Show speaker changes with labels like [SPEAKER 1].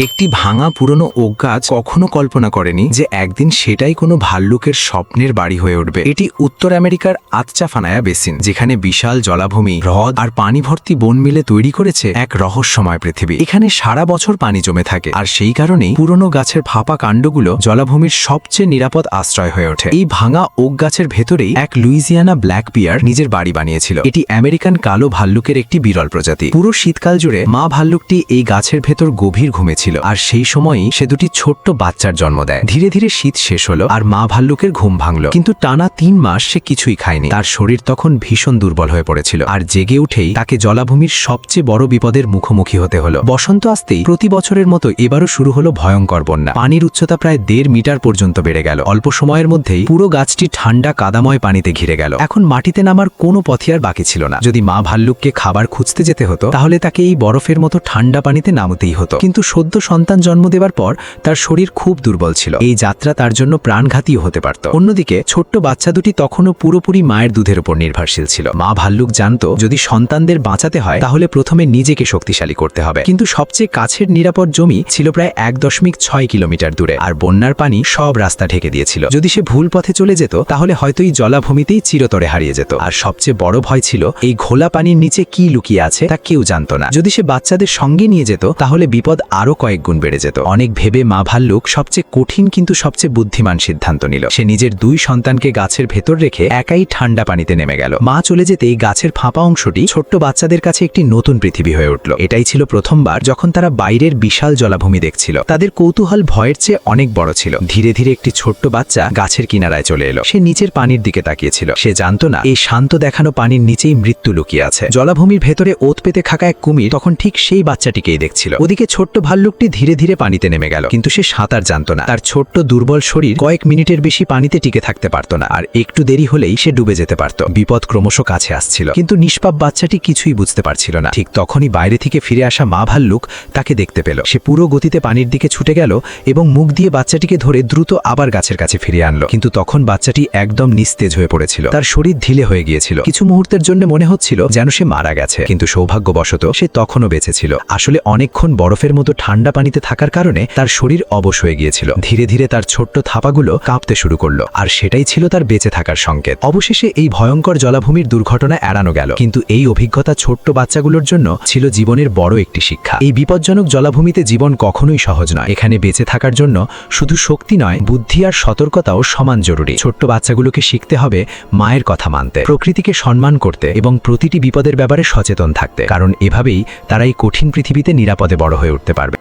[SPEAKER 1] একটি ভাঙা পুরনো ওক গাছ কখনো কল্পনা করেনি যে একদিন সেটাই কোনো ভাল্লুকের স্বপ্নের বাড়ি হয়ে উঠবে। এটি উত্তর আমেরিকার আতচাফানায়া বেসিন, যেখানে বিশাল জলাভূমি, হ্রদ আর পানি ভর্তি বন মিলে তৈরি করেছে এক রহস্যময় পৃথিবী। এখানে সারা বছর পানি জমে থাকে, আর সেই কারণেই পুরনো গাছের ফাঁপা কাণ্ডগুলো জলাভূমির সবচেয়ে নিরাপদ আশ্রয় হয়ে ওঠে। এই ভাঙা ওক গাছের ভেতরেই এক লুইজিয়ানা ব্ল্যাক বিয়ার নিজের বাড়ি বানিয়েছিল। এটি আমেরিকান কালো ভাল্লুকের একটি বিরল প্রজাতি। পুরো শীতকাল জুড়ে মা ভাল্লুকটি এই গাছের ভেতর গভীর ঘুমেছিল, আর সেই সময়ই সে দুটি ছোট্ট বাচ্চার জন্ম দেয়। ধীরে ধীরে শীত শেষ হলো আর মা ভাল্লুকের ঘুম ভাঙল, কিন্তু টানা 3 মাস সে কিছুই খায়নি। তার শরীর তখন ভীষণ দুর্বল হয়ে পড়েছিল, আর জেগে উঠেই তাকে জলাভূমির সবচেয়ে বড় বিপদের মুখোমুখি হতে হলো। বসন্ত আসতেই প্রতি বছরের মতো এবারও শুরু হলো ভয়ঙ্কর বন্যা। পানির উচ্চতা প্রায় 1.5 মিটার পর্যন্ত বেড়ে গেল। অল্প সময়ের মধ্যেই পুরো গাছটি ঠান্ডা কাদাময় পানিতে ঘিরে গেল। এখন মাটিতে নামার কোনো পথই আর বাকি ছিল না। যদি মা ভাল্লুককে খাবার খুঁজতে যেতে হতো, তাহলে তাকে এই বরফের মতো ঠান্ডা পানিতে নামতেই হতো। কিন্তু সদ্য সন্তান জন্ম দেওয়ার পর তার শরীর খুব দুর্বল ছিল। এই যাত্রা তার জন্য প্রাণঘাতীও হতে পারত। অন্যদিকে ছোট্ট বাচ্চা দুটি তখনও পুরোপুরি মায়ের দুধের উপর নির্ভরশীল ছিল। মা ভাল্লুক জানত, যদি সন্তানদের বাঁচাতে হয় তাহলে প্রথমে নিজেকে শক্তিশালী করতে হবে। কিন্তু সবচেয়ে কাছের নিরাপদ জমি ছিল প্রায় 1.6 কিলোমিটার দূরে, আর বন্যার পানি সব রাস্তা ঢেকে দিয়েছিল। যদি সে ভুল পথে চলে যেত, তাহলে হয়তো এই জলাভূমিতেই চিরতরে হারিয়ে যেত। আর সবচেয়ে বড় ভয় ছিল, এই ঘোলা পানির নিচে কি লুকিয়ে আছে তা কেউ জানত না। যদি সে বাচ্চাদের সঙ্গে নিয়ে যেত, তাহলে বিপদ আরো কয়েক গুণ বেড়ে যেত। অনেক ভেবে মা ভাল্লুক সবচেয়ে কঠিন কিন্তু সবচেয়ে বুদ্ধিমান সিদ্ধান্ত নিল। সে নিজের 2 সন্তানকে গাছের ভেতর রেখে একাই ঠান্ডা পানিতে নেমে গেল। মা চলে যেতেই গাছের ফাঁপা অংশটি ছোট্ট বাচ্চাদের কাছে একটি নতুন পৃথিবী হয়ে উঠল। এটাই ছিল প্রথমবার যখন তারা বাইরের বিশাল জলাভূমি দেখছিল। তাদের কৌতূহল ভয়ের চেয়ে অনেক বড় ছিল। ধীরে ধীরে একটি ছোট্ট বাচ্চা গাছের কিনারায় চলে এলো। সে নিচের পানির দিকে তাকিয়েছিল। সে জানত না, এই শান্ত দেখানো পানির নিচেই মৃত্যু লুকিয়ে আছে। জলাভূমির ভেতরে ওত পেতে থাকা এক কুমির তখন ঠিক সেই বাচ্চাটিকেই দেখছিল। ওদিকে ছোট্ট ভাল্লুকটি ধীরে ধীরে পানিতে নেমে গেল, কিন্তু সে সাঁতার জানত না। তার ছোট্ট দুর্বল শরীর কয়েক মিনিটের বেশি পানিতে টিকে থাকতে পারত না, আর একটু দেরি হলেই সে ডুবে যেতে পারত। বিপদ ক্রমশ কাছে আসছিল, কিন্তু নিষ্পাপ বাচ্চাটি কিছুই বুঝতে পারছিল না। ঠিক তখনই বাইরে থেকে ফিরে আসা মা ভাল্লুক তাকে দেখতে পেল। সে পুরো গতিতে পানির দিকে ছুটে গেল এবং মুখ দিয়ে বাচ্চাটিকে ধরে দ্রুত আবার গাছের কাছে ফিরিয়ে আনলো। কিন্তু তখন বাচ্চাটি একদম নিস্তেজ হয়ে পড়েছিল। তার শরীর ঢিলে হয়ে গিয়েছিল। কিছু মুহূর্তের জন্য মনে হচ্ছিল যেন সে মারা গেছে, কিন্তু সৌভাগ্যবশত সে তখনও বেঁচে ছিল। আসলে অনেকক্ষণ বরফের মতো ঠান্ডা পানিতে থাকার কারণে তার শরীর অবশ হয়ে গিয়েছিল। ধীরে ধীরে তার ছোট্ট থাপাগুলো কাঁপতে শুরু করলো, আর সেটাই ছিল তার বেঁচে থাকার সংকেত। অবশেষে এই ভয়ঙ্কর জলাভূমির দুর্ঘটনা এড়ানো গেল, কিন্তু এই অভিজ্ঞতা ছোট্ট বাচ্চাগুলোর জন্য ছিল জীবনের বড় একটি শিক্ষা। এই বিপজ্জনক জলাভূমিতে জীবন কখনোই সহজ নয়। এখানে বেঁচে থাকার জন্য শুধু শক্তি নয়, বুদ্ধি আর সতর্কতাও সমান জরুরি। ছোট্ট বাচ্চাগুলোকে শিখতে হবে মায়ের কথা মানতে, প্রকৃতিকে সম্মান করতে এবং প্রতিটি বিপদের ব্যাপারে সচেতন থাকতে, কারণ এভাবেই তারা এই কঠিন পৃথিবীতে নিরাপদে বড় হয়ে উঠতে পারবে।